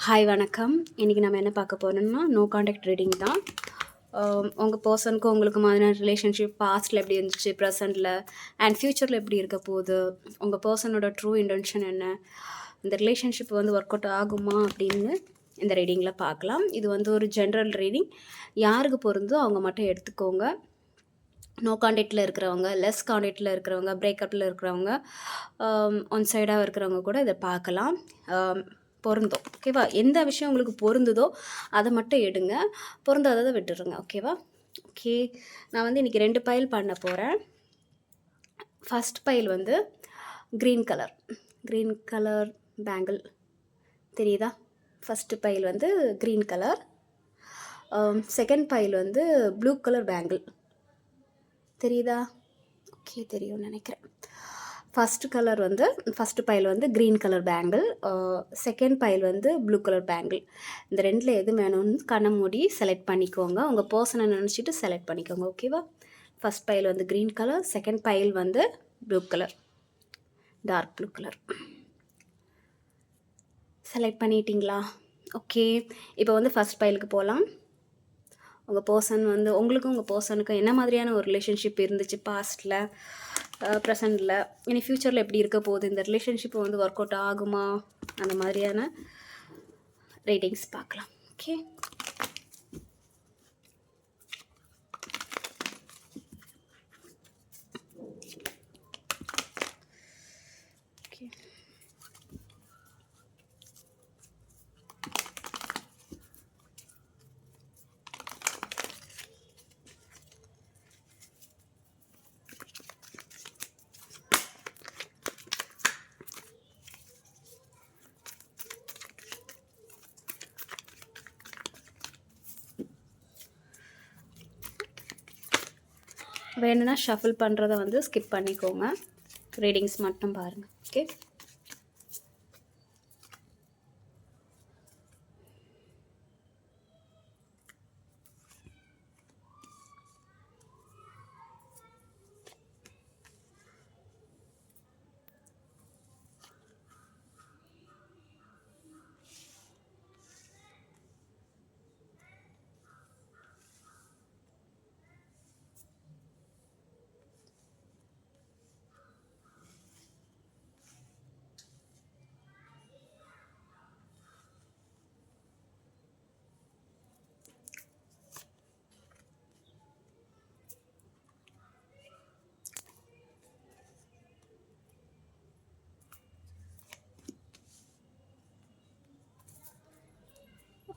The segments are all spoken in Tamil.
ஹாய் வணக்கம். இன்றைக்கி நம்ம என்ன பார்க்க போகிறோம்னா, நோ கான்டாக்ட் ரீடிங் தான். உங்கள் பர்சனுக்கும் உங்களுக்கு மாதிரியான ரிலேஷன்ஷிப் பாஸ்ட்டில் எப்படி இருந்துச்சு, ப்ரெசென்ட்டில் அண்ட் ஃப்யூச்சரில் எப்படி இருக்க போகுது, உங்கள் பர்சனோட ட்ரூ இன்டென்ஷன் என்ன, இந்த ரிலேஷன்ஷிப் ஒர்க் அவுட் ஆகுமா அப்படின்னு இந்த ரீடிங்கில் பார்க்கலாம். இது ஒரு ஜென்ரல் ரீடிங். யாருக்கு பொருந்தோ அவங்க மட்டும் எடுத்துக்கோங்க. நோ கான்டாக்டில் இருக்கிறவங்க, லெஸ் கான்டாக்டில் இருக்கிறவங்க, பிரேக்கப்பில் இருக்கிறவங்க, ஒன் சைடாக இருக்கிறவங்க கூட இதை பார்க்கலாம். பொருந்தும். ஓகேவா? எந்த விஷயம் உங்களுக்கு பொருந்துதோ அதை மட்டும் எடுங்க, பொருந்தாததை விட்டுருங்க. ஓகேவா? ஓகே, நான் இன்றைக்கி 2 பைல் பண்ண போகிறேன். First file green colour bangle தெரியுதா? First pile green colour. Second file blue colour bangle தெரியுதா? ஓகே, தெரியும்னு நினைக்கிறேன். First pile green colour bangle, second file blue colour bangle. இந்த ரெண்டில் எது வேணும்னு கண்ணை மூடி செலக்ட் பண்ணிக்கோங்க. உங்கள் பர்சனை நினச்சிட்டு செலக்ட் பண்ணிக்கோங்க. ஓகேவா? First file green colour, second file blue colour, dark blue colour. Select பண்ணிட்டீங்களா? ஓகே, இப்போ ஃபஸ்ட் பைலுக்கு போகலாம். உங்கள் பர்சன் உங்களுக்கும் உங்கள் பர்சனுக்கும் என்ன மாதிரியான ஒரு ரிலேஷன்ஷிப் இருந்துச்சு பாஸ்ட்டில், ப்ரெசண்டில், இனி ஃப்யூச்சரில் எப்படி இருக்க போகுது, இந்த ரிலேஷன்ஷிப் ஒர்க் அவுட் ஆகுமா, அந்த மாதிரியான ரேட்டிங்ஸ் பார்க்கலாம். ஓகே, வேணும்னா ஷஃபில் பண்ணுறதை ஸ்கிப் பண்ணிக்கோங்க. ரீடிங்ஸ் மட்டும் பாருங்கள். ஓகே,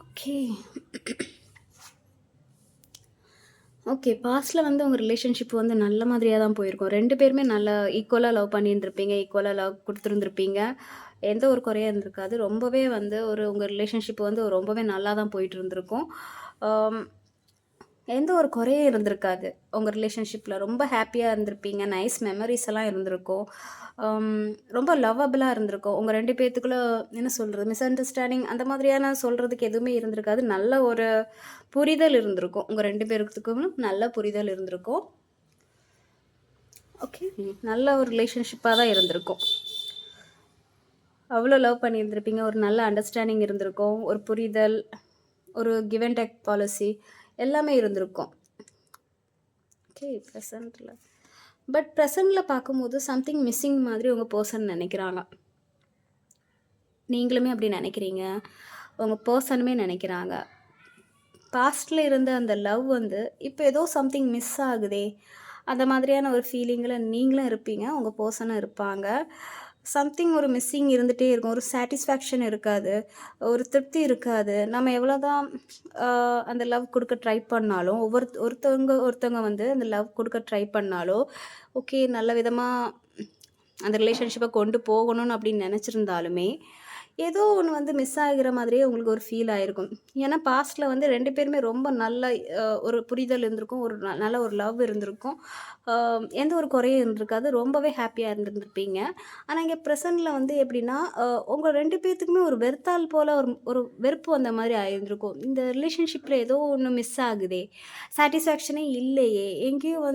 ஓகே ஓகே பாஸ்ட்டில் உங்கள் ரிலேஷன்ஷிப் நல்ல மாதிரியாக தான் போயிருக்கும். 2 பேருமே நல்ல ஈக்குவலாக லவ் பண்ணியிருந்திருப்பீங்க, ஈக்குவலாக லவ் கொடுத்துருந்துருப்பீங்க. எந்த ஒரு குறையும் இருந்திருக்காது. ரொம்பவே உங்கள் ரிலேஷன்ஷிப் ரொம்பவே நல்லா தான் போயிட்டு இருந்திருக்கும். எந்த ஒரு குறையும் இருந்திருக்காது. உங்கள் ரிலேஷன்ஷிப்பில் ரொம்ப ஹாப்பியாக இருந்திருப்பீங்க. நைஸ் மெமரிஸ் எல்லாம் இருந்திருக்கும். ரொம்ப லவ்வபிளாக இருந்திருக்கும். உங்கள் 2 பேர்த்துக்குள்ளே என்ன சொல்கிறது, மிஸ் அண்டர்ஸ்டாண்டிங் அந்த மாதிரியான சொல்கிறதுக்கு எதுவுமே இருந்திருக்காது. நல்ல ஒரு புரிதல் இருந்திருக்கும். உங்கள் 2 பேருக்குக்கும் நல்ல புரிதல் இருந்திருக்கும். ஓகே, நல்ல ஒரு ரிலேஷன்ஷிப்பாக தான் இருந்திருக்கும். அவ்வளோ லவ் பண்ணியிருந்திருப்பீங்க. ஒரு நல்ல அண்டர்ஸ்டாண்டிங் இருந்திருக்கும். ஒரு புரிதல், ஒரு கிவ் அண்ட் டேக் பாலிசி எல்லாமே இருந்திருக்கும். ஓகே, ப்ரெசண்டில் பார்க்கும்போது சம்திங் மிஸ்ஸிங் மாதிரி உங்கள் பர்சன் நினைக்கிறாங்க. நீங்களுமே அப்படி நினைக்கிறீங்க, உங்கள் பர்சனுமே நினைக்கிறாங்க. பாஸ்ட்டில் இருந்த அந்த லவ் இப்போ ஏதோ சம்திங் மிஸ் ஆகுதே, அந்த மாதிரியான ஒரு ஃபீலிங்கில் நீங்களும் இருப்பீங்க, உங்கள் பர்சனும் இருப்பாங்க. சம்திங் ஒரு மிஸ்ஸிங் இருந்துகிட்டே இருக்கும். ஒரு சாட்டிஸ்ஃபேக்ஷன் இருக்காது, ஒரு திருப்தி இருக்காது. நம்ம எவ்வளோ தான் அந்த லவ் கொடுக்க ட்ரை பண்ணாலும், ஒருத்தவங்க அந்த லவ் கொடுக்க ட்ரை பண்ணாலும், ஓகே நல்ல விதமாக அந்த ரிலேஷன்ஷிப்பை கொண்டு போகணும்னு அப்படின்னு நினச்சிருந்தாலுமே ஏதோ ஒன்று மிஸ் ஆகிற மாதிரியே உங்களுக்கு ஒரு ஃபீல் ஆகிருக்கும். ஏன்னா பாஸ்ட்டில் 2 பேருமே ரொம்ப நல்ல ஒரு புரிதல் இருந்திருக்கும், ஒரு நல்ல ஒரு லவ் இருந்திருக்கும். எந்த ஒரு குறையும் இருந்திருக்காது. ரொம்பவே ஹாப்பியாக இருந்திருப்பீங்க. ஆனால் இங்கே ப்ரெசண்டில் எப்படின்னா, உங்கள் 2 பேர்த்துக்குமே ஒரு வெறுத்தால் போல் ஒரு வெறுப்பு வந்த மாதிரி ஆயிருந்திருக்கும். இந்த ரிலேஷன்ஷிப்பில் ஏதோ ஒன்று மிஸ் ஆகுதே, சாட்டிஸ்ஃபேக்ஷனே இல்லையே, எங்கேயும்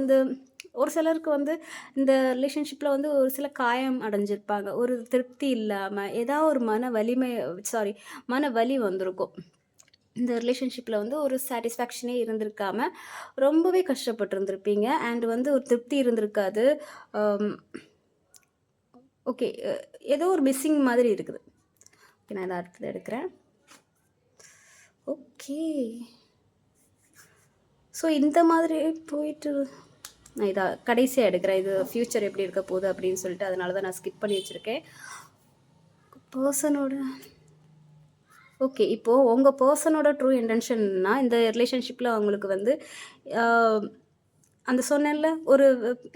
ஒரு சிலருக்கு வந்து இந்த ரிலேஷன்ஷிப்பில் வந்து ஒரு சில காயம் அடைஞ்சிருப்பாங்க. ஒரு திருப்தி இல்லாமல் ஏதாவது ஒரு மன வலி வந்திருக்கும். இந்த ரிலேஷன்ஷிப்பில் வந்து ஒரு சாட்டிஸ்ஃபேக்ஷனே இருந்திருக்காம ரொம்பவே கஷ்டப்பட்டுருந்துருப்பீங்க. அண்ட் வந்து ஒரு திருப்தி இருந்திருக்காது. ஓகே, ஏதோ ஒரு மிஸ்ஸிங் மாதிரி இருக்குது. ஓகே, நான் இதை அடுத்தது எடுக்கிறேன். ஓகே, ஸோ இந்த மாதிரி போயிட்டு நான் இதை கடைசியாக எடுக்கிறேன். இது ஃப்யூச்சர் எப்படி இருக்க போகுது அப்படின்னு சொல்லிட்டு அதனால தான் நான் ஸ்கிப் பண்ணி வச்சுருக்கேன். பர்சனோட ஓகே, இப்போது உங்கள் பர்சனோட ட்ரூ இன்டென்ஷன்னா இந்த ரிலேஷன்ஷிப்பில் அவங்களுக்கு வந்து அந்த சொன்னேன்ல ஒரு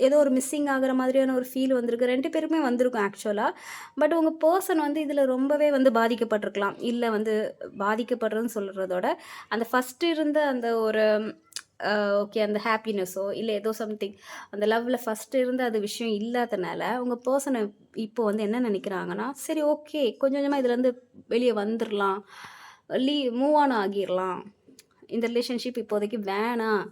ஏதோ ஒரு மிஸ்ஸிங் ஆகிற மாதிரியான ஒரு ஃபீல் வந்திருக்கு. 2 பேருக்குமே வந்திருக்கும் ஆக்சுவலாக. பட் உங்கள் பர்சன் வந்து இதில் ரொம்பவே வந்து பாதிக்கப்பட்டிருக்கலாம். இல்லை வந்து பாதிக்கப்படுறதுன்னு சொல்கிறதோட அந்த ஃபஸ்ட்டு இருந்த அந்த ஒரு ஓகே அந்த ஹாப்பினஸோ இல்லை ஏதோ சம்திங் அந்த லவ்வில் ஃபஸ்ட்டு இருந்த அது விஷயம் இல்லாதனால உங்கள் பர்சனை இப்போ வந்து என்ன நினைக்கிறாங்கன்னா, சரி ஓகே கொஞ்சம் கொஞ்சமாக இதுலேருந்து வெளியே வந்துடலாம், மூவ் ஆன் ஆகிடலாம், இந்த ரிலேஷன்ஷிப் இப்போதைக்கு வேணாம்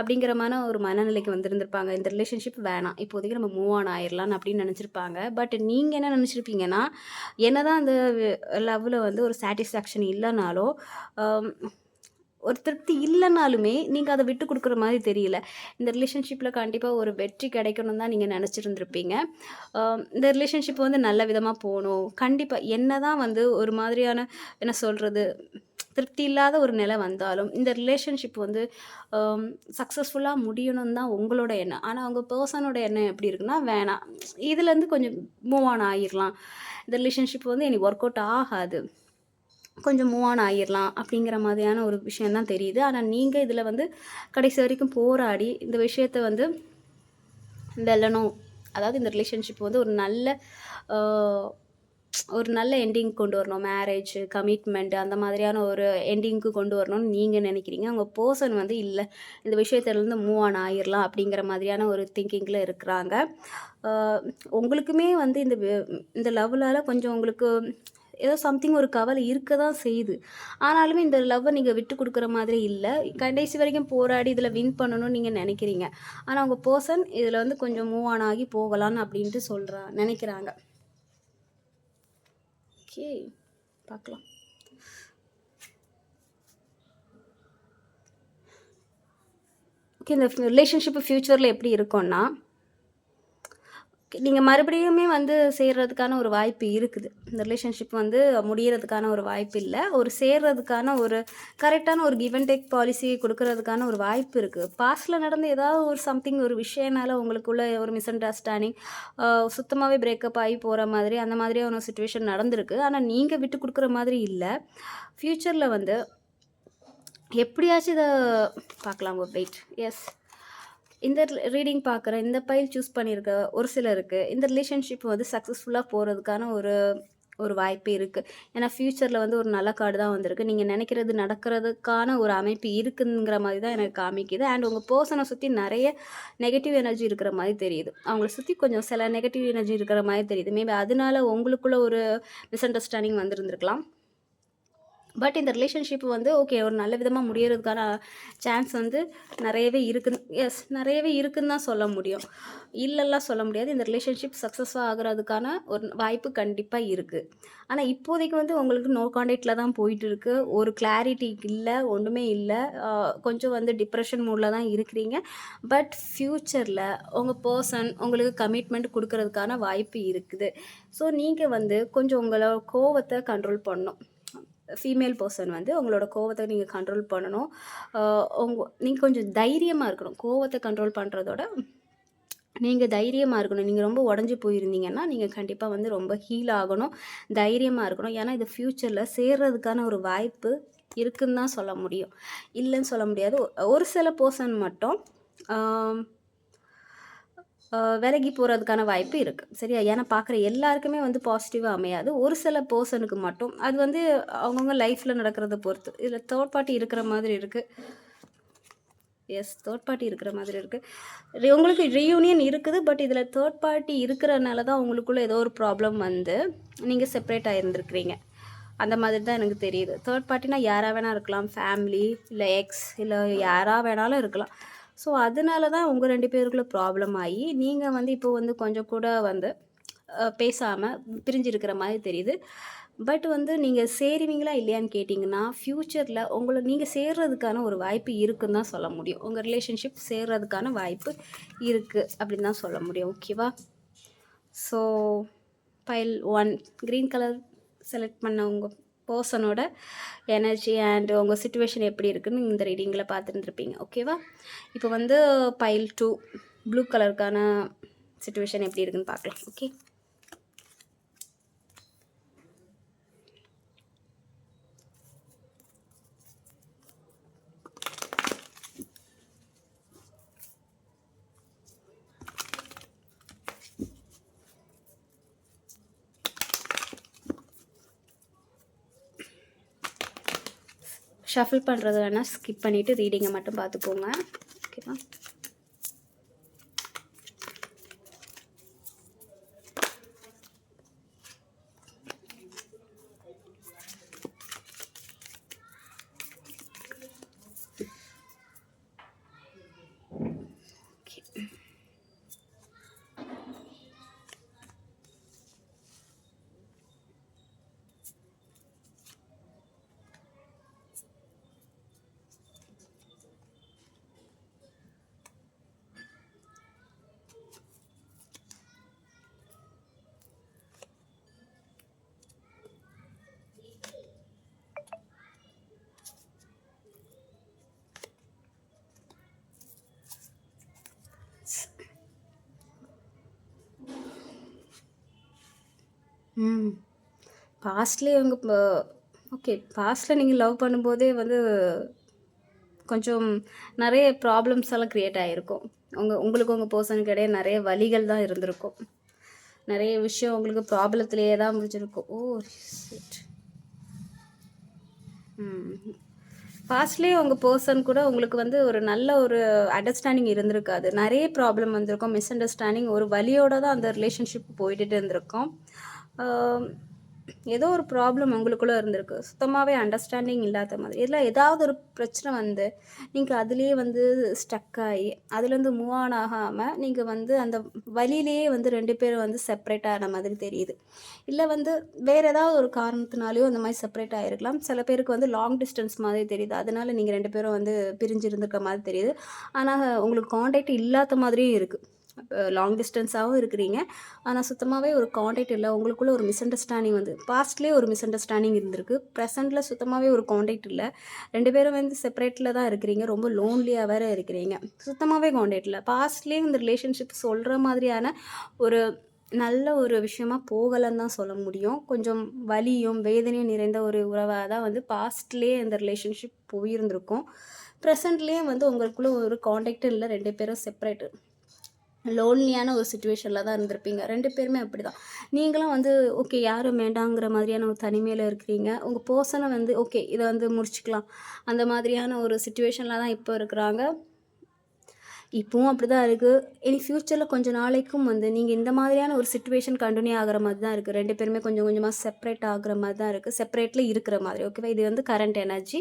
அப்படிங்கிற ஒரு மனநிலைக்கு வந்திருந்திருப்பாங்க. இந்த ரிலேஷன்ஷிப் வேணாம், இப்போதைக்கு நம்ம மூவ் ஆன் ஆயிடலான்னு அப்படின்னு நினச்சிருப்பாங்க. பட் நீங்கள் என்ன நினச்சிருப்பீங்கன்னா, என்னதான் அந்த லவ்வில் வந்து ஒரு சாட்டிஸ்ஃபேக்ஷன் இல்லைனாலும் ஒரு திருப்தி இல்லைனாலுமே நீங்கள் அதை விட்டு கொடுக்குற மாதிரி தெரியல. இந்த ரிலேஷன்ஷிப்பில் கண்டிப்பாக ஒரு வெற்றி கிடைக்கணும் தான் நீங்கள் நினச்சிருந்துருப்பீங்க. இந்த ரிலேஷன்ஷிப் வந்து நல்ல விதமாக போகணும், கண்டிப்பாக என்ன தான் வந்து ஒரு மாதிரியான என்ன சொல்கிறது திருப்தி இல்லாத ஒரு நிலை வந்தாலும் இந்த ரிலேஷன்ஷிப் வந்து சக்ஸஸ்ஃபுல்லாக முடியணும்னு தான் உங்களோட எண்ணம். ஆனால் உங்கள் பர்சனோட எண்ணம் எப்படி இருக்குன்னா, வேணாம் இதுலேருந்து கொஞ்சம் மூவ் ஆன் ஆகிடலாம், இந்த ரிலேஷன்ஷிப் வந்து எனக்கு ஒர்க் அவுட் ஆகாது, கொஞ்சம் மூவ் ஆன் ஆகிடலாம் அப்படிங்கிற மாதிரியான ஒரு விஷயந்தான் தெரியுது. ஆனால் நீங்கள் இதில் வந்து கடைசி வரைக்கும் போராடி இந்த விஷயத்தை வந்து வெல்லணும். அதாவது இந்த ரிலேஷன்ஷிப் வந்து ஒரு நல்ல எண்டிங் கொண்டு வரணும், மேரேஜ் கமிட்மெண்ட் அந்த மாதிரியான ஒரு எண்டிங்க்கு கொண்டு வரணும்னு நீங்கள் நினைக்கிறீங்க. உங்கள் பர்சன் வந்து இல்லை இந்த விஷயத்துலேருந்து மூவ் ஆன் ஆகிடலாம் அப்படிங்கிற மாதிரியான ஒரு திங்கிங்கில் இருக்கிறாங்க. உங்களுக்குமே வந்து இந்த லவ்லால் கொஞ்சம் உங்களுக்கு ஏதோ சம்திங் ஒரு கவலை இருக்க தான் செய்யுது. ஆனாலுமே இந்த லவ்வை நீங்கள் விட்டு கொடுக்குற மாதிரி இல்லை, கடைசி வரைக்கும் போராடி இதில் வின் பண்ணணும்னு நீங்கள் நினைக்கிறீங்க. ஆனால் உங்கள் பர்சன் இதில் வந்து கொஞ்சம் மூவ் ஆன் ஆகி போகலான்னு அப்படின்ட்டு நினைக்கிறாங்க. ஓகே, பார்க்கலாம். ஓகே, இந்த ரிலேஷன்ஷிப்பு ஃப்யூச்சரில் எப்படி இருக்கும்னா, நீங்கள் மறுபடியுமே வந்து சேர்றதுக்கான ஒரு வாய்ப்பு இருக்குது. இந்த ரிலேஷன்ஷிப் வந்து முடியறதுக்கான ஒரு வாய்ப்பு இல்லை, ஒரு சேர்றதுக்கான ஒரு கரெக்டான ஒரு கிவ் அண்ட் டேக் பாலிசி கொடுக்கறதுக்கான ஒரு வாய்ப்பு இருக்குது. பாஸ்ட்டில் நடந்த ஏதாவது ஒரு சம்திங் ஒரு விஷயனால உங்களுக்குள்ள ஒரு மிஸ் அண்டர்ஸ்டாண்டிங் சுத்தமாகவே பிரேக்கப் ஆகி போகிற மாதிரி அந்த மாதிரியான ஒரு சுச்சுவேஷன் நடந்திருக்கு. ஆனால் நீங்கள் விட்டு கொடுக்குற மாதிரி இல்லை. ஃப்யூச்சரில் வந்து எப்படியாச்சும் இதை பார்க்கலாம். வெயிட், எஸ், இந்த ரீடிங் பார்க்குற இந்த பைல் சூஸ் பண்ணியிருக்க ஒரு சிலருக்கு இந்த ரிலேஷன்ஷிப் வந்து சக்ஸஸ்ஃபுல்லாக போகிறதுக்கான ஒரு வாய்ப்பு இருக்குது. ஏன்னா ஃப்யூச்சரில் வந்து ஒரு நல்ல கார்டு தான் வந்திருக்கு. நீங்கள் நினைக்கிறது நடக்கிறதுக்கான ஒரு அமைப்பு இருக்குங்கிற மாதிரி தான் எனக்கு காமிக்குது. அண்ட் உங்கள் பர்சனை சுற்றி நிறைய நெகட்டிவ் எனர்ஜி இருக்கிற மாதிரி தெரியுது. அவங்கள சுற்றி கொஞ்சம் சில நெகட்டிவ் எனர்ஜி இருக்கிற மாதிரி தெரியுது. மேபி அதனால உங்களுக்குள்ள ஒரு மிஸ் அண்டர்ஸ்டாண்டிங் வந்திருந்துருக்கலாம். பட் இந்த ரிலேஷன்ஷிப் வந்து ஓகே ஒரு நல்ல விதமாக முடியறதுக்கான சான்ஸ் வந்து நிறையவே இருக்குது. எஸ், நிறையவே இருக்குதுன்னு தான் சொல்ல முடியும், இல்லைல்லாம் சொல்ல முடியாது. இந்த ரிலேஷன்ஷிப் சக்ஸஸ்ஃபாக ஆகிறதுக்கான ஒரு வாய்ப்பு கண்டிப்பாக இருக்குது. ஆனால் இப்போதைக்கு வந்து உங்களுக்கு நோ கான்டாக்டில் தான் போயிட்டு இருக்குது. ஒரு கிளாரிட்டி இல்லை, ஒன்றுமே இல்லை. கொஞ்சம் வந்து டிப்ரெஷன் மூடில் தான் இருக்கிறீங்க. பட் ஃப்யூச்சரில் உங்கள் பர்சன் உங்களுக்கு கமிட்மெண்ட் கொடுக்கறதுக்கான வாய்ப்பு இருக்குது. ஸோ நீங்கள் வந்து கொஞ்சம் உங்களோட கோவத்தை கண்ட்ரோல் பண்ணணும். ஃபீமேல் பர்சன் வந்து உங்களோட கோவத்தை நீங்கள் கண்ட்ரோல் பண்ணணும். நீங்கள் கொஞ்சம் தைரியமாக இருக்கணும். கோவத்தை கண்ட்ரோல் பண்ணுறதோட நீங்கள் தைரியமாக இருக்கணும். நீங்கள் ரொம்ப உடஞ்சி போயிருந்தீங்கன்னா நீங்கள் கண்டிப்பாக வந்து ரொம்ப ஹீல் ஆகணும், தைரியமாக இருக்கணும். ஏன்னா இது ஃப்யூச்சரில் சேர்றதுக்கான ஒரு வாய்ப்பு இருக்குன்னு தான் சொல்ல முடியும், இல்லைன்னு சொல்ல முடியாது. ஒரு சில பர்சன் மட்டும் விலகி போகிறதுக்கான வாய்ப்பு இருக்குது, சரியா? ஏன்னா பார்க்குற எல்லாருக்குமே வந்து பாசிட்டிவாக அமையாது. ஒரு சில பர்சனுக்கு மட்டும் அது வந்து அவங்கவுங்க லைஃப்பில் நடக்கிறத பொறுத்து. இதில் தேர்ட் பார்ட்டி இருக்கிற மாதிரி இருக்குது. எஸ், தேர்ட் பார்ட்டி இருக்கிற மாதிரி இருக்குது. உங்களுக்கு ரீயூனியன் இருக்குது. பட் இதில் தேர்ட் பார்ட்டி இருக்கிறனால தான் உங்களுக்குள்ளே ஏதோ ஒரு ப்ராப்ளம் வந்து நீங்கள் செப்பரேட் ஆகிருந்துருக்கிறீங்க. அந்த மாதிரி தான் எனக்கு தெரியுது. தேர்ட் பார்ட்டினா யாராக வேணால் இருக்கலாம், ஃபேமிலி இல்லை எக்ஸ் இல்லை யாராக வேணாலும் இருக்கலாம். ஸோ அதனால தான் உங்கள் 2 பேருக்குள்ள ப்ராப்ளம் ஆகி நீங்கள் வந்து இப்போ வந்து கொஞ்சம் கூட வந்து பேசாமல் பிரிஞ்சிருக்கிற மாதிரி தெரியுது. பட் வந்து நீங்கள் சேருவீங்களா இல்லையான்னு கேட்டிங்கன்னா ஃப்யூச்சரில் உங்களை நீங்கள் சேர்றதுக்கான ஒரு வாய்ப்பு இருக்குன்னு தான் சொல்ல முடியும். உங்கள் ரிலேஷன்ஷிப் சேர்றதுக்கான வாய்ப்பு இருக்குது அப்படின்னு தான் சொல்ல முடியும். ஓகேவா? So file 1 green colour select பண்ண உங்கள் பர்சனோட எனர்ஜி அண்ட் உங்கள் சுச்சுவேஷன் எப்படி இருக்குன்னு இந்த ரீடிங்கில் பார்த்துருந்துருப்பீங்க. ஓகேவா? இப்போ வந்து பைல் 2 ப்ளூ கலருக்கான சுச்சுவேஷன் எப்படி இருக்குன்னு பார்க்கலாம். ஓகே, ஷஃபில் பண்ணுறது வேணால் ஸ்கிப் பண்ணிவிட்டு ரீடிங்கை மட்டும் பார்த்துக்கோங்க. ஓகேவா? பாஸ்ட்லேயே உங்கள் ஓகே, பாஸ்ட்டில் நீங்கள் லவ் பண்ணும்போதே வந்து கொஞ்சம் நிறைய ப்ராப்ளம்ஸ் எல்லாம் க்ரியேட் ஆகிருக்கும். உங்களுக்கு உங்கள் பர்சனுக்கு இடையே நிறைய வலிகள் தான் இருந்திருக்கும். நிறைய விஷயம் உங்களுக்கு ப்ராப்ளத்திலேயே தான் முடிஞ்சிருக்கும். Oh shit. பாஸ்ட்லேயே உங்கள் பர்சன் கூட உங்களுக்கு வந்து ஒரு நல்ல ஒரு அண்டர்ஸ்டாண்டிங் இருந்திருக்காது. நிறைய ப்ராப்ளம் வந்திருக்கும், மிஸ் அண்டர்ஸ்டாண்டிங், ஒரு வலியோடு தான் அந்த ரிலேஷன்ஷிப் போயிட்டு இருந்திருக்கும். ஏதோ ஒரு ப்ராப்ளம் உங்களுக்குள்ளே இருந்திருக்கு, சுத்தமாகவே அண்டர்ஸ்டாண்டிங் இல்லாத மாதிரி. இதில் ஏதாவது ஒரு பிரச்சனை வந்து நீங்கள் அதுலேயே வந்து ஸ்டக் ஆகி அதுலேருந்து மூவ் ஆன் ஆகாமல் நீங்கள் வந்து அந்த வழியிலேயே வந்து 2 பேரும் வந்து செப்பரேட் ஆன மாதிரி தெரியுது. இல்லை வந்து வேறு ஏதாவது ஒரு காரணத்தினாலேயோ அந்த மாதிரி செப்பரேட் ஆகிருக்கலாம். சில பேருக்கு வந்து லாங் டிஸ்டன்ஸ் மாதிரி தெரியுது, அதனால நீங்கள் 2 பேரும் வந்து பிரிஞ்சு இருந்திருக்க மாதிரி தெரியுது. ஆனால் உங்களுக்கு காண்டாக்ட் இல்லாத மாதிரியும் இருக்குது. லாங் டிஸ்டன்ஸாகவும் இருக்கிறீங்க, ஆனால் சுத்தமாகவே ஒரு காண்டாக்ட் இல்லை. உங்களுக்குள்ளே ஒரு மிஸ் அண்டர்ஸ்டாண்டிங் வந்து பாஸ்ட்லேயே ஒரு மிஸ் அண்டர்ஸ்டாண்டிங் இருந்திருக்கு. ப்ரெசென்ட்டில் சுத்தமாகவே ஒரு காண்டாக்ட் இல்லை. 2 பேரும் வந்து செப்பரேட்டில் தான் இருக்கிறீங்க. ரொம்ப லோன்லியாக வேறு இருக்கிறீங்க. சுத்தமாகவே காண்டாக்ட் இல்லை. பாஸ்ட்லேயே இந்த ரிலேஷன்ஷிப் சொல்கிற மாதிரியான ஒரு நல்ல ஒரு விஷயமா போகலைன்னு தான் சொல்ல முடியும். கொஞ்சம் வலியும் வேதனையும் நிறைந்த ஒரு உறவாக தான் வந்து பாஸ்ட்லேயே இந்த ரிலேஷன்ஷிப் போயிருந்திருக்கும். ப்ரெசென்ட்லேயே வந்து உங்களுக்குள்ளே ஒரு காண்டாக்டும் இல்லை. 2 பேரும் செப்பரேட்டு லோன்லியான ஒரு சுச்சுவேஷனில் தான் இருந்திருப்பீங்க. 2 பேருமே அப்படி தான். நீங்களும் வந்து ஓகே யாரும் வேண்டாங்கிற மாதிரியான ஒரு தனிமையில் இருக்கிறீங்க. உங்கள் பர்சனை வந்து ஓகே இதை வந்து முடிச்சுக்கலாம் அந்த மாதிரியான ஒரு சுச்சுவேஷனில் தான் இப்போ இருக்கிறாங்க. இப்போவும் அப்படி தான் இருக்குது. இனி ஃப்யூச்சரில் கொஞ்சம் நாளைக்கும் வந்து நீங்கள் இந்த மாதிரியான ஒரு சுச்சுவேஷன் கண்டினியூ ஆகிற மாதிரி தான் இருக்குது. 2 பேருமே கொஞ்சம் கொஞ்சமாக செப்பரேட் ஆகிற மாதிரி தான் இருக்குது. செப்பரேட்டில் இருக்கிற மாதிரி. ஓகேவா? இது வந்து கரண்ட் எனர்ஜி.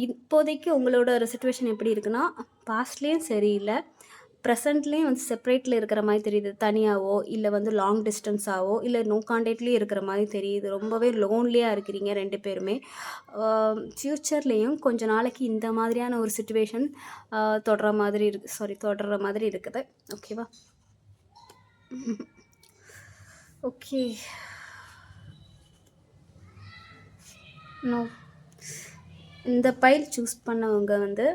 இப்போதைக்கு உங்களோட ஒரு சுச்சுவேஷன் எப்படி இருக்குன்னா, பாஸ்ட்லேயும் சரியில்லை, ப்ரெசென்ட்லேயும் வந்து செப்பரேட்டில் இருக்கிற மாதிரி தெரியுது. தனியாகவோ இல்லை வந்து லாங் டிஸ்டன்ஸாகவோ இல்லை நோ காண்டாக்ட்லேயும் இருக்கிற மாதிரி தெரியுது. ரொம்பவே லோன்லியாக இருக்கிறீங்க 2 பேருமே. ஃப்யூச்சர்லேயும் கொஞ்சம் நாளைக்கு இந்த மாதிரியான ஒரு சுச்சுவேஷன் தொடர்ற மாதிரி இருக்குது. ஓகேவா? ஓகே, நோ, இந்த பைல் சூஸ் பண்ணவங்க வந்து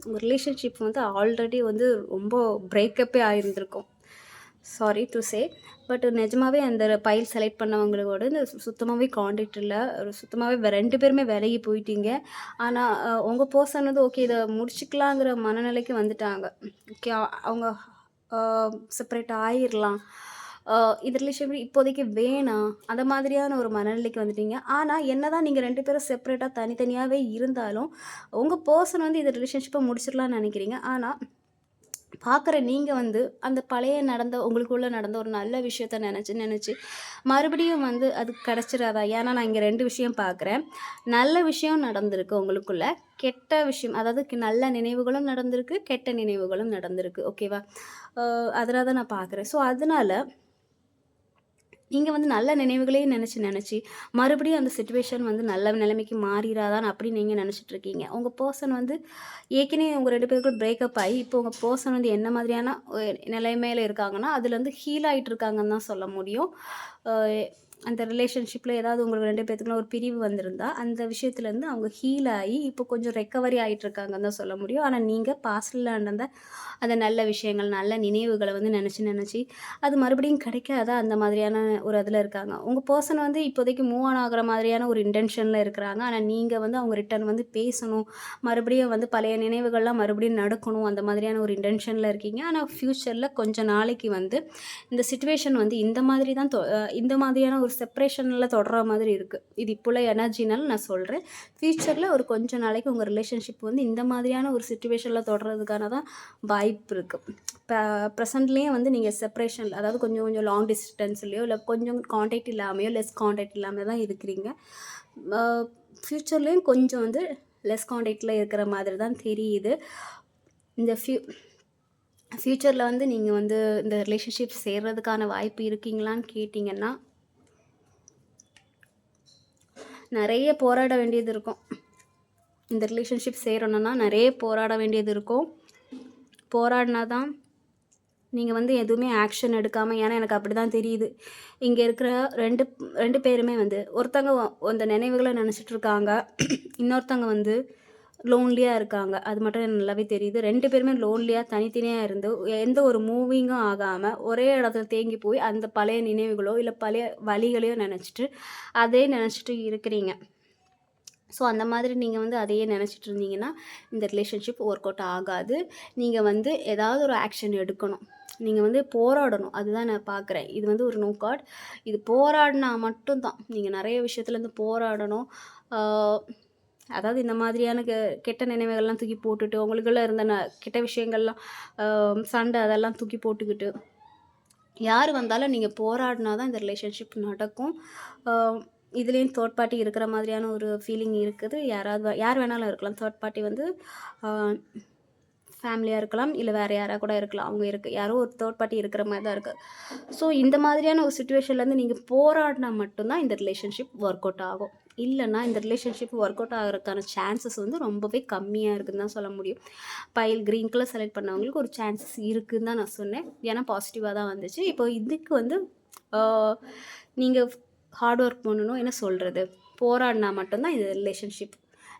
உங்கள் ரிலேஷன்ஷிப் வந்து ஆல்ரெடி வந்து ரொம்ப பிரேக்கப்பே ஆகியிருந்திருக்கும். சாரி டு சே, பட் நிஜமாகவே அந்த பைல் செலக்ட் பண்ணவங்களோட இந்த சுத்தமாகவே காண்டாக்ட் இல்லை. சுத்தமாகவே 2 பேருமே விலகி போயிட்டீங்க. ஆனால் உங்கள் பர்சன் வந்து ஓகே இதை முடிச்சுக்கலாங்கிற மனநிலைக்கு வந்துட்டாங்க. ஓகே, அவங்க செப்பரேட் ஆகிடலாம், இது ரிலேஷன்ஷிப் இப்போதைக்கு வேணாம், அந்த மாதிரியான ஒரு மனநிலைக்கு வந்துட்டீங்க. ஆனால் என்ன தான் நீங்கள் 2 பேரும் செப்பரேட்டாக தனித்தனியாகவே இருந்தாலும் உங்கள் பர்சன் வந்து இந்த ரிலேஷன்ஷிப்பை முடிச்சிடலான்னு நினைக்கிறீங்க. ஆனால் பார்க்குற நீங்கள் வந்து அந்த பழைய நடந்த உங்களுக்குள்ள நடந்த ஒரு நல்ல விஷயத்த நினச்சி மறுபடியும் வந்து அது கிடச்சிடாதா? ஏன்னா நான் இங்கே 2 விஷயம் பார்க்குறேன். நல்ல விஷயம் நடந்திருக்கு உங்களுக்குள்ள. கெட்ட விஷயம் அதாவது நல்ல நினைவுகளும் நடந்திருக்கு, கெட்ட நினைவுகளும் நடந்திருக்கு. ஓகேவா? அதனால தான் நான் பார்க்குறேன். ஸோ அதனால நீங்கள் வந்து நல்ல நினைவுகளே நினச்சி மறுபடியும் அந்த சிச்சுவேஷன் வந்து நல்ல நிலைமைக்கு மாறிடாதான்னு அப்படி நீங்கள் நினச்சிட்ருக்கீங்க. உங்கள் பர்சன் வந்து ஏற்கனவே உங்கள் 2 பேருக்கும் பிரேக்கப் ஆகி இப்போ உங்கள் பர்சன் வந்து என்ன மாதிரியான நிலைமையில் இருக்காங்கன்னா அதுலேருந்து ஹீல் ஆகிட்டு இருக்காங்கன்னு தான் சொல்ல முடியும். அந்த ரிலேஷன்ஷிப்பில் ஏதாவது உங்களுக்கு 2 பேத்துக்குள்ள ஒரு பிரிவு வந்திருந்தா அந்த விஷயத்துலேருந்து அவங்க ஹீல் ஆகி இப்போ கொஞ்சம் ரெக்கவரி ஆகிட்டுருக்காங்கன்னு தான் சொல்ல முடியும். ஆனால் நீங்கள் பாஸ்டில் நடந்த அந்த நல்ல விஷயங்கள் நல்ல நினைவுகளை வந்து நினச்சி அது மறுபடியும் கிடைக்காதா அந்த மாதிரியான ஒரு இதில் இருக்காங்க. உங்கள் பர்சன் வந்து இப்போதைக்கு மூவ் ஆன் ஆகிற மாதிரியான ஒரு இன்டென்ஷனில் இருக்கிறாங்க. ஆனால் நீங்கள் வந்து அவங்க ரிட்டர்ன் வந்து பேசணும், மறுபடியும் வந்து பழைய நினைவுகள்லாம் மறுபடியும் நடக்கணும் அந்த மாதிரியான ஒரு இன்டென்ஷனில் இருக்கீங்க. ஆனால் ஃப்யூச்சரில் கொஞ்சம் நாளைக்கு வந்து இந்த சிச்சுவேஷன் வந்து இந்த மாதிரி தான் இந்த மாதிரியான ஒரு செப்பரேஷனில் தொடர மாதிரி இருக்குது. இது இப்போல எனர்ஜினால நான் சொல்கிறேன். ஃப்யூச்சரில் ஒரு கொஞ்சம் நாளைக்கு உங்கள் ரிலேஷன்ஷிப் வந்து இந்த மாதிரியான ஒரு சிச்சுவேஷனில் தொடர்றதுக்கான தான் வாய்ப்பு இருக்குது. இப்போ ப்ரெசண்ட்லேயே வந்து நீங்கள் செப்பரேஷன் அதாவது கொஞ்சம் கொஞ்சம் லாங் டிஸ்டன்ஸ்லையோ இல்லை கொஞ்சம் காண்டாக்ட் இல்லாமையோ லெஸ் காண்டாக்ட் இல்லாமல் தான் இருக்கிறீங்க. ஃப்யூச்சர்லேயும் கொஞ்சம் வந்து லெஸ் காண்டாக்டில் இருக்கிற மாதிரி தான் தெரியுது. இந்த ஃப்யூச்சரில் வந்து நீங்கள் வந்து இந்த ரிலேஷன்ஷிப் சேர்றதுக்கான வாய்ப்பு இருக்கீங்களான்னு கேட்டிங்கன்னா நிறைய போராட வேண்டியது இருக்கும். இந்த ரிலேஷன்ஷிப் சேரணும்னா நிறைய போராட வேண்டியது இருக்கும். போராடினா தான் நீங்கள் வந்து எதுவுமே ஆக்ஷன் எடுக்காமல், ஏன்னா எனக்கு அப்படி தான் தெரியுது. இங்கே இருக்கிற ரெண்டு பேருமே வந்து ஒருத்தங்க அந்த நினைவுகளை நினச்சிட்ருக்காங்க, இன்னொருத்தங்க வந்து லோன்லியாக இருக்காங்க. அது மட்டும் எனக்கு நல்லாவே தெரியுது. 2 பேருமே லோன்லியாக தனித்தனியாக இருந்து எந்த ஒரு மூவிங்கும் ஆகாமல் ஒரே இடத்துல தேங்கி போய் அந்த பழைய நினைவுகளோ இல்லை பழைய வலிகளையோ நினச்சிட்டு அதே நினச்சிட்டு இருக்கிறீங்க. ஸோ அந்த மாதிரி நீங்கள் வந்து அதையே நினச்சிட்டு இருந்தீங்கன்னா இந்த ரிலேஷன்ஷிப் ஒர்க் அவுட் ஆகாது. நீங்கள் வந்து ஏதாவது ஒரு ஆக்ஷன் எடுக்கணும். நீங்கள் வந்து போராடணும். அதுதான் நான் பார்க்குறேன். இது வந்து ஒரு நோ கார்ட். இது போராடினா மட்டும்தான். நீங்கள் நிறைய விஷயத்துலேருந்து போராடணும். அதாவது இந்த மாதிரியான கெட்ட நினைவுகள்லாம் தூக்கி போட்டுட்டு உங்களுக்குள்ளே இருந்த கெட்ட விஷயங்கள்லாம் சண்டை அதெல்லாம் தூக்கி போட்டுக்கிட்டு யார் வந்தாலும் நீங்கள் போராடினா தான் இந்த ரிலேஷன்ஷிப் நடக்கும். இதுலேயும் தேர்ட் பார்ட்டி இருக்கிற மாதிரியான ஒரு ஃபீலிங் இருக்குது. யார் வேணாலும் இருக்கலாம். தேர்ட் பார்ட்டி வந்து ஃபேமிலியாக இருக்கலாம், இல்லை வேறு யாராக கூட இருக்கலாம். அவங்க யாரோ ஒரு தேர்ட் பார்ட்டி இருக்கிற மாதிரி தான் இருக்குது. ஸோ இந்த மாதிரியான ஒரு சுச்சுவேஷன்லேருந்து நீங்கள் போராடினா மட்டும்தான் இந்த ரிலேஷன்ஷிப் ஒர்க் அவுட் ஆகும். இல்லைன்னா இந்த ரிலேஷன்ஷிப் ஒர்க் அவுட் ஆகிறதுக்கான சான்சஸ் வந்து ரொம்பவே கம்மியாக இருக்குதுன்னு தான் சொல்ல முடியும். பைல் க்ரீன் கலர் செலக்ட் பண்ணவங்களுக்கு ஒரு சான்சஸ் இருக்குதுன்னு தான் நான் சொன்னேன். ஏன்னா பாசிட்டிவாக தான் வந்துச்சு. இப்போ இதுக்கு வந்து நீங்கள் ஹார்ட் ஒர்க் பண்ணணும். என்ன சொல்கிறது, போராடினா மட்டும்தான் இது ரிலேஷன்ஷிப்.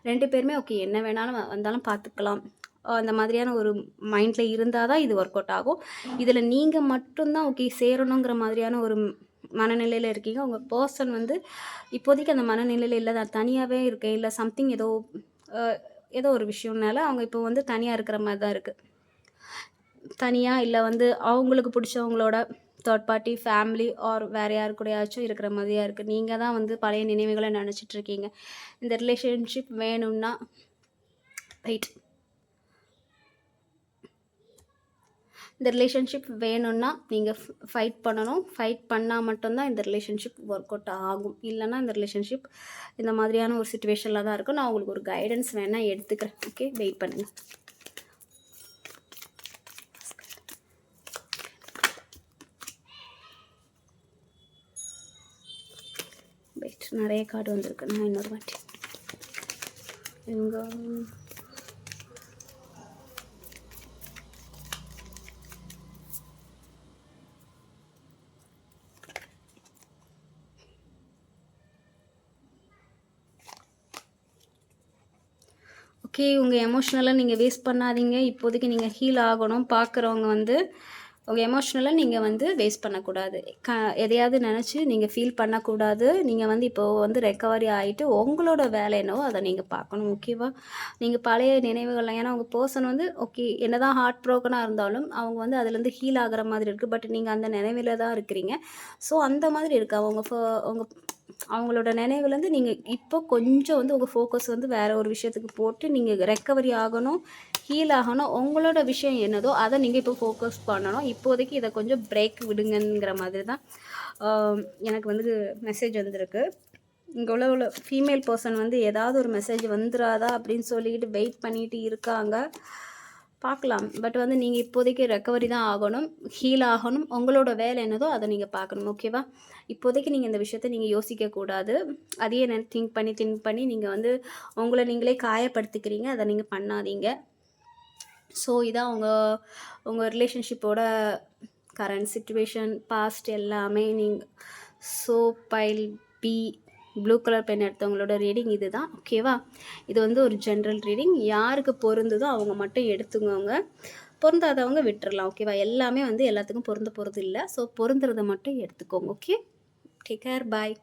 2 பேருமே ஓகே என்ன வேணாலும் வந்தாலும் பார்த்துக்கலாம் அந்த மாதிரியான ஒரு மைண்டில் இருந்தால் தான் இது ஒர்க் அவுட் ஆகும். இதில் நீங்கள் மட்டும்தான் ஓகே சேரணுங்கிற மாதிரியான ஒரு மனநிலையில் இருக்கீங்க. உங்கள் பர்சன் வந்து இப்போதைக்கு அந்த மனநிலையில் இல்லை, நான் தனியாகவே இருக்கேன், இல்லை சம்திங் ஏதோ ஒரு விஷயம்னால அவங்க இப்போ வந்து தனியாக இருக்கிற மாதிரி தான் இருக்குது. தனியாக இல்லை வந்து அவங்களுக்கு பிடிச்சவங்களோட தேர்ட் பார்ட்டி ஃபேமிலி ஆர் வேறு யாரு கூடயாச்சும் இருக்கிற மாதிரியாக இருக்குது. நீங்கள் தான் வந்து பழைய நினைவுகளை நினச்சிட்ருக்கீங்க. இந்த ரிலேஷன்ஷிப் வேணும்னா வெயிட். இந்த ரிலேஷன்ஷிப் வேணும்னா நீங்கள் ஃபைட் பண்ணணும். ஃபைட் பண்ணால் மட்டும்தான் இந்த ரிலேஷன்ஷிப் ஒர்க் அவுட் ஆகும். இல்லைனா இந்த ரிலேஷன்ஷிப் இந்த மாதிரியான ஒரு சிச்சுவேஷனில் தான் இருக்கும். நான் உங்களுக்கு ஒரு கைடன்ஸ் வேணால் எடுத்துக்கிறேன். ஓகே, வெயிட் பண்ணுங்கள். வெயிட், நிறைய கார்டு வந்திருக்கு. நான் இன்னொரு வாட்டி எங்கே ஓகே, உங்கள் எமோஷ்னலாக நீங்கள் வேஸ்ட் பண்ணாதீங்க. இப்போதைக்கு நீங்கள் ஹீல் ஆகணும். பார்க்குறவங்க வந்து உங்கள் எமோஷ்னலாக நீங்கள் வந்து வேஸ்ட் பண்ணக்கூடாது. எதையாவது நினச்சி நீங்கள் ஃபீல் பண்ணக்கூடாது. நீங்கள் வந்து இப்போது வந்து ரெக்கவரி ஆகிட்டு உங்களோட வேலை என்னவோ அதை நீங்கள் பார்க்கணும். ஓகேவா? நீங்கள் பழைய நினைவுகள்லாம், ஏன்னா உங்கள் பர்சன் வந்து ஓகே என்ன தான் ஹார்ட் ப்ரோக்கனாக இருந்தாலும் அவங்க வந்து அதுலேருந்து ஹீல் ஆகிற மாதிரி இருக்குது. பட் நீங்கள் அந்த நினைவில் தான் இருக்கிறீங்க. ஸோ அந்த மாதிரி இருக்குது அவங்களோட நினைவுலேருந்து நீங்கள் இப்போ கொஞ்சம் வந்து உங்கள் ஃபோக்கஸ் வந்து வேறு ஒரு விஷயத்துக்கு போட்டு நீங்கள் ரெக்கவரி ஆகணும், ஹீல் ஆகணும். உங்களோட விஷயம் என்னதோ அதை நீங்கள் இப்போ ஃபோக்கஸ் பண்ணணும். இப்போதைக்கு இதை கொஞ்சம் பிரேக் விடுங்கங்கிற மாதிரி தான் எனக்கு வந்து மெசேஜ் வந்திருக்கு. இங்கே உள்ள ஃபீமேல் பர்சன் வந்து ஏதாவது ஒரு மெசேஜ் வந்துடாதா அப்படின்னு சொல்லிட்டு வெயிட் பண்ணிட்டு இருக்காங்க. பார்க்கலாம். பட் வந்து நீங்கள் இப்போதைக்கு ரெக்கவரி தான் ஆகணும், ஹீல் ஆகணும். உங்களோட வேலை என்னதோ அதை நீங்கள் பார்க்கணும். ஓகேவா? இப்போதைக்கு நீங்கள் இந்த விஷயத்த நீங்கள் யோசிக்கக்கூடாது. அதையே திங்க் பண்ணி நீங்கள் வந்து உங்களை நீங்களே காயப்படுத்திக்கிறீங்க. அதை நீங்கள் பண்ணாதீங்க. ஸோ இதான் உங்கள் ரிலேஷன்ஷிப்போட கரண்ட் சிச்சுவேஷன், பாஸ்ட் எல்லாமே. நீங்கள் so pile B blue colour pen எடுத்தவங்களோட ரீடிங் இது தான். ஓகேவா? இது வந்து ஒரு ஜென்ரல் ரீடிங். யாருக்கு பொருந்துதோ அவங்க மட்டும் எடுத்துக்கோங்க, பொருந்தாதவங்க விட்டுறலாம். ஓகேவா? எல்லாமே வந்து எல்லாத்துக்கும் பொருந்த போகிறது இல்லை. ஸோ பொருந்துறதை மட்டும் எடுத்துக்கோங்க. ஓகே, டேக் கேர், பாய்.